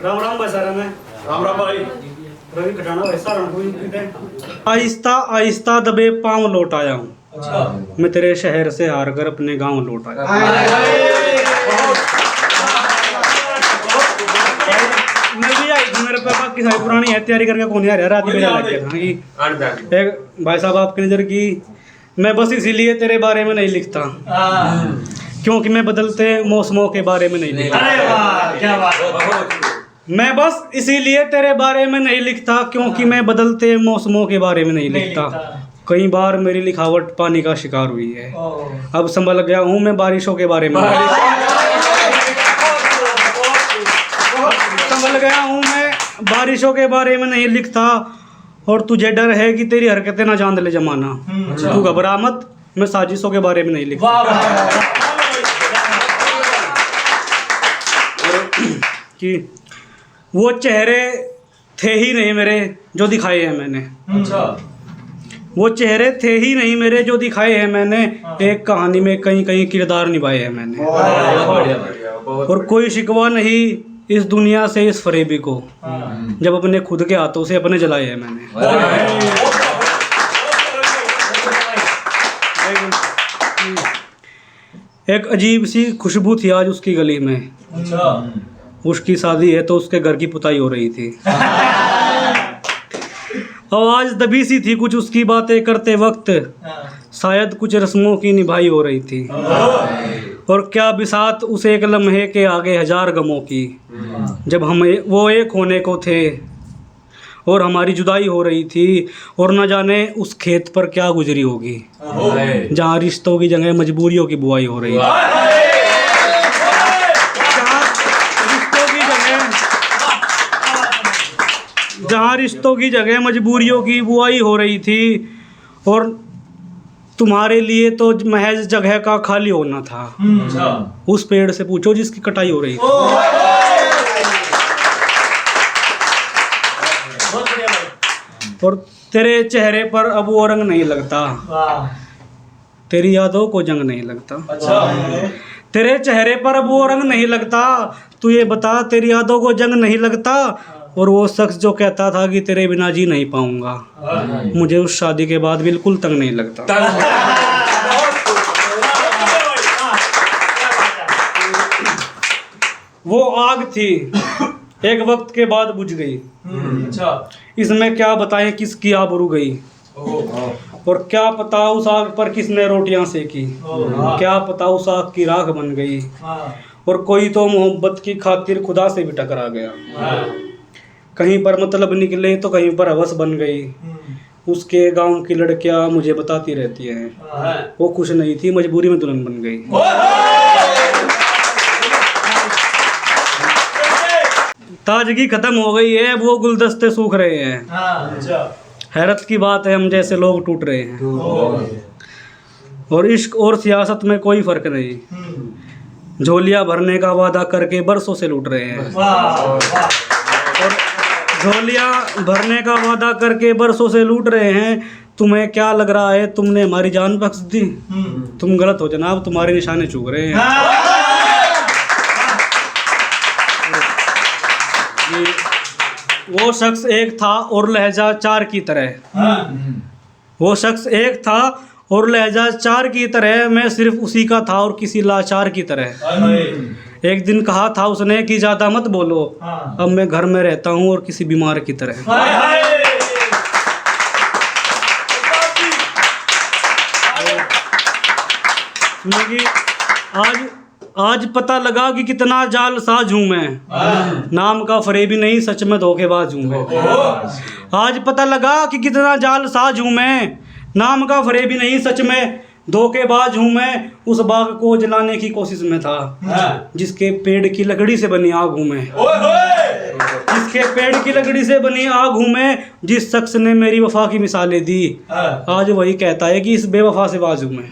राम राम भाई सारा में राम राम भाई। रवि कटाना भाई सारा आहिस्ता आहिस्ता दबे पांव लौट आया हूँ। अच्छा। मैं तेरे शहर से हार कर अपने गांव लौट आया। मैं भी आई थी, मेरे पापा की सारी पुरानी है तैयारी करके कौन आ रहा रात में लग गया था कि एक भाई साहब आपकी नजर की मैं बस इसीलिए तेरे बारे में नहीं लिखता क्योंकि मैं बदलते मौसमों के बारे में नहीं लिखता। अरे वाह क्या बात। मैं बस इसीलिए तेरे बारे में नहीं लिखता क्योंकि मैं बदलते मौसमों के बारे में नहीं लिखता। कई बार मेरी लिखावट पानी का शिकार हुई है। अब संभल गया हूँ मैं बारिशों के बारे में। संभल गया हूँ मैं बारिशों के बारे में नहीं लिखता और तुझे डर है कि तेरी हरकतें ना जान ले जमाना। तू घबरा मत, मैं साजिशों के बारे में नहीं लिखता। कि वो चेहरे थे ही नहीं मेरे जो दिखाए हैं मैंने। अच्छा। वो चेहरे थे ही नहीं मेरे जो दिखाए हैं मैंने। एक कहानी में कई कई किरदार निभाए हैं मैंने। और कोई शिकवा नहीं इस दुनिया से इस फरेबी को जब अपने खुद के हाथों से अपने जलाए हैं मैंने। एक अजीब सी खुशबू थी आज उसकी गली में। अच्छा। उसकी शादी है तो उसके घर की पुताई हो रही थी। आवाज दबी सी थी कुछ उसकी बातें करते वक्त, शायद कुछ रस्मों की निभाई हो रही थी। और क्या बिसात उस एक लम्हे के आगे हजार गमों की जब हम वो एक होने को थे और हमारी जुदाई हो रही थी। और न जाने उस खेत पर क्या गुजरी होगी जहाँ रिश्तों की जगह मजबूरियों की बुआई हो रही थी। जहाँ रिश्तों की जगह मजबूरियों की बुआई हो रही थी और तुम्हारे लिए तो महज जगह का खाली होना था। उस पेड़ से पूछो जिसकी कटाई हो रही थी। और तेरे चेहरे पर अब वो रंग नहीं लगता, तेरी यादों को जंग नहीं लगता। तेरे चेहरे पर अब वो रंग नहीं लगता, तू ये बता तेरी यादों को जंग नहीं लगता। और वो शख्स जो कहता था कि तेरे बिना जी नहीं पाऊंगा, मुझे उस शादी के बाद बिल्कुल तंग नहीं लगता। वो आग थी एक वक्त के बाद बुझ गई। इसमें क्या बताएं किसकी आबरू गई। और क्या पता उस आग पर किसने रोटियां सेकी। क्या पता उस आग की राख बन गई। और कोई तो मोहब्बत की खातिर खुदा से भी टकरा गया। कहीं पर मतलब निकले तो कहीं पर हवस बन गई। उसके गांव की लड़कियां मुझे बताती रहती हैं वो खुश नहीं थी मजबूरी में दुल्हन बन गई। ताजगी खत्म हो गई है वो गुलदस्ते सूख रहे हैं। हैरत की बात है हम जैसे लोग टूट रहे हैं। और इश्क और सियासत में कोई फर्क नहीं। झोलियां भरने का वादा करके बरसों से लूट रहे हैं। और झोलियां भरने का वादा करके बरसों से लूट रहे हैं। तुम्हें क्या लग रहा है तुमने हमारी जान बख्श दी। तुम गलत हो जनाब, तुम्हारे निशाने चूक रहे हैं। वो शख्स एक था और लहजा चार की तरह। वो शख्स एक था और लहजा चार की तरह। मैं सिर्फ उसी का था और किसी लाचार की तरह। एक दिन कहा था उसने कि ज़्यादा मत बोलो, अब मैं घर में रहता हूँ और किसी बीमार की तरह। आज पता लगा कि कितना जालसाज हूँ मैं। नाम का फरेबी नहीं सच में धोखेबाज हूँ मैं। आज पता लगा कि कितना जालसाज हूँ मैं। नाम का फरेबी नहीं सच में धोखेबाज हूँ मैं। उस बाग को जलाने की कोशिश में था जिसके पेड़ की लकड़ी से बनी आग हूँ मैं। जिसके पेड़ की लकड़ी से बनी आग हूँ मैं। जिस शख्स ने मेरी वफा की मिसालें दी आज वही कहता है कि इस बेवफा से बाज हूँ मैं।